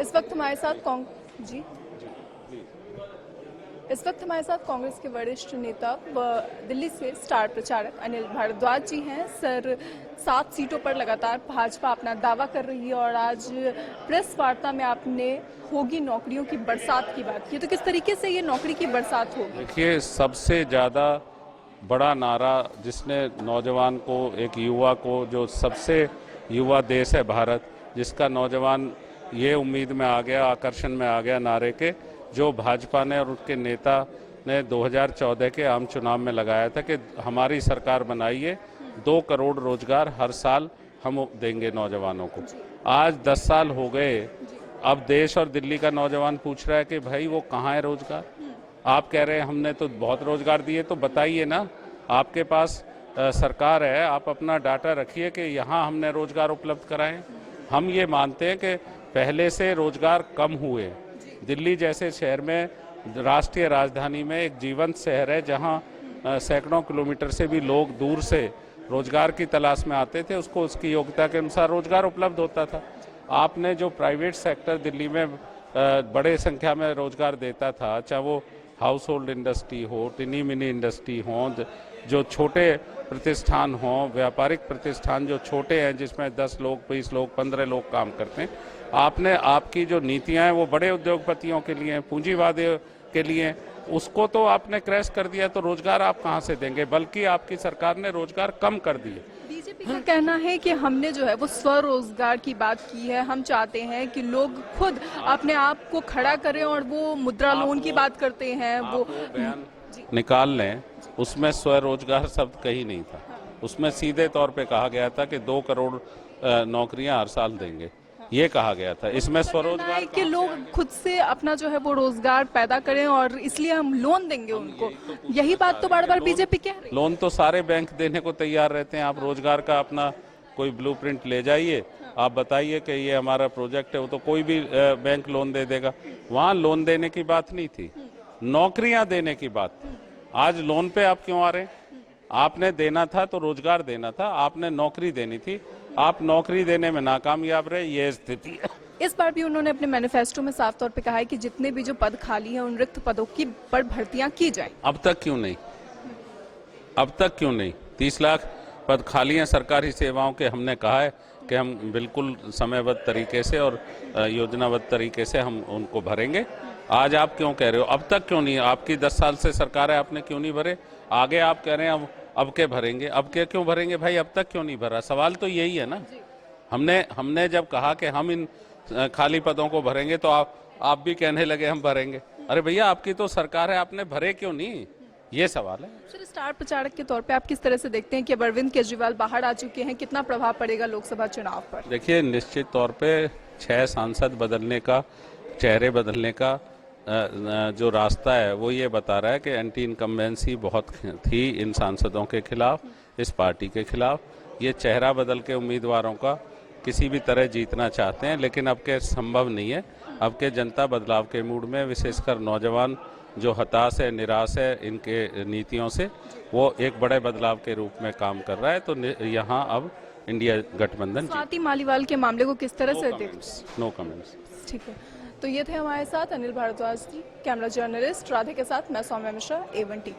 इस वक्त हमारे साथ कांग्रेस के वरिष्ठ नेता व दिल्ली से स्टार प्रचारक अनिल भारद्वाज जी हैं। सर, 7 सीटों पर लगातार भाजपा अपना दावा कर रही है और आज प्रेस वार्ता में आपने होगी नौकरियों की बरसात की बात की, तो किस तरीके से ये नौकरी की बरसात होगी? देखिए, सबसे ज़्यादा बड़ा नारा जिसने नौजवान को, एक युवा को, जो सबसे युवा देश है भारत, जिसका नौजवान ये उम्मीद में आ गया, आकर्षण में आ गया नारे के, जो भाजपा ने और उसके नेता ने 2014 के आम चुनाव में लगाया था कि हमारी सरकार बनाइए, 2 करोड़ रोजगार हर साल हम देंगे नौजवानों को। आज 10 साल हो गए, अब देश और दिल्ली का नौजवान पूछ रहा है कि भाई वो कहाँ है रोजगार? आप कह रहे हैं हमने तो बहुत रोजगार दिए, तो बताइए ना, आपके पास सरकार है, आप अपना डाटा रखिए कि यहाँ हमने रोजगार उपलब्ध कराएं। हम ये मानते हैं कि पहले से रोजगार कम हुए। दिल्ली जैसे शहर में, राष्ट्रीय राजधानी में, एक जीवंत शहर है जहाँ सैकड़ों किलोमीटर से भी लोग दूर से रोजगार की तलाश में आते थे, उसको उसकी योग्यता के अनुसार रोजगार उपलब्ध होता था। आपने जो प्राइवेट सेक्टर दिल्ली में बड़े संख्या में रोजगार देता था, चाहे वो हाउस होल्ड इंडस्ट्री हो, टिनी मिनी इंडस्ट्री हो, जो छोटे प्रतिष्ठान हों, व्यापारिक प्रतिष्ठान जो छोटे हैं जिसमें 10 लोग, 20 लोग, 15 लोग काम करते हैं, आपने, आपकी जो नीतियां हैं वो बड़े उद्योगपतियों के लिए, पूंजीवाद के लिए, उसको तो आपने क्रैश कर दिया। तो रोजगार आप कहां से देंगे? बल्कि आपकी सरकार ने रोजगार कम कर दिए। बीजेपी का कहना है कि हमने जो है वो स्वरोजगार की बात की है। हम चाहते हैं कि लोग खुद अपने आप को खड़ा करें और वो मुद्रा लोन की बात करते हैं। वो बयान निकाल लें, उसमें स्वरोजगार शब्द कहीं नहीं था। उसमें सीधे तौर पे कहा गया था कि 2 करोड़ नौकरियां हर साल देंगे, ये कहा गया था। इसमें स्वरोजगार कि लोग खुद से अपना जो है वो रोजगार पैदा करें और इसलिए हम लोन देंगे उनको, यही बात तो बार बार बीजेपी कह रही है। लोन तो सारे बैंक देने को तैयार रहते हैं। आप रोजगार का अपना कोई ब्लूप्रिंट ले जाइए, आप बताइए कि ये हमारा प्रोजेक्ट है, वो तो कोई भी बैंक लोन दे देगा। वहाँ लोन देने की बात नहीं थी, नौकरियां देने की बात। आज लोन पे आप क्यों आ रहे हैं? आपने देना था तो रोजगार देना था, आपने नौकरी देनी थी, आप नौकरी देने में नाकामयाब रहे, ये स्थिति है। इस बार भी उन्होंने अपने मैनिफेस्टो में साफ तौर पे कहा है कि जितने भी जो पद खाली हैं उन रिक्त पदों की पर भर्तियां की जाएं। अब तक क्यों नहीं? अब तक क्यों नहीं? 30 लाख पद खाली हैं सरकारी सेवाओं के। हमने कहा है कि हम बिल्कुल समयबद्ध तरीके से और योजनाबद्ध तरीके से हम उनको भरेंगे। आज आप क्यों कह रहे हो अब तक क्यों नहीं? आपकी 10 साल से सरकार है, आपने क्यों नहीं भरे? आगे आप कह रहे हैं अब के भरेंगे, अब के क्यों भरेंगे भाई? अब तक क्यों नहीं भरा? सवाल तो यही है ना। हमने जब कहा कि हम इन खाली पदों को भरेंगे तो आप भी कहने लगे हम भरेंगे। अरे भैया, आपकी तो सरकार है, आपने भरे क्यों नहीं? ये सवाल है। सर, स्टार प्रचारक के तौर पे आप किस तरह से देखते हैं कि अरविंद केजरीवाल बाहर आ चुके हैं, कितना प्रभाव पड़ेगा लोकसभा चुनाव पर? देखिए, निश्चित तौर पे 6 सांसद बदलने का, चेहरे बदलने का जो रास्ता है वो ये बता रहा है कि एंटी इनकम्बेंसी बहुत थी इन सांसदों के खिलाफ, इस पार्टी के खिलाफ। ये चेहरा बदल के उम्मीदवारों का किसी भी तरह जीतना चाहते हैं, लेकिन अब के संभव नहीं है। अब के जनता बदलाव के मूड में, विशेषकर नौजवान जो हताश है, निराश है इनके नीतियों से, वो एक बड़े बदलाव के रूप में काम कर रहा है। तो यहाँ अब इंडिया गठबंधन। स्वाति मालीवाल के मामले को किस तरह से देखते हैं? No comments. ठीक है, तो ये थे हमारे साथ अनिल भारद्वाज जी। कैमरा जर्नलिस्ट राधे के साथ मैं सौम्या मिश्रा, A1 TV।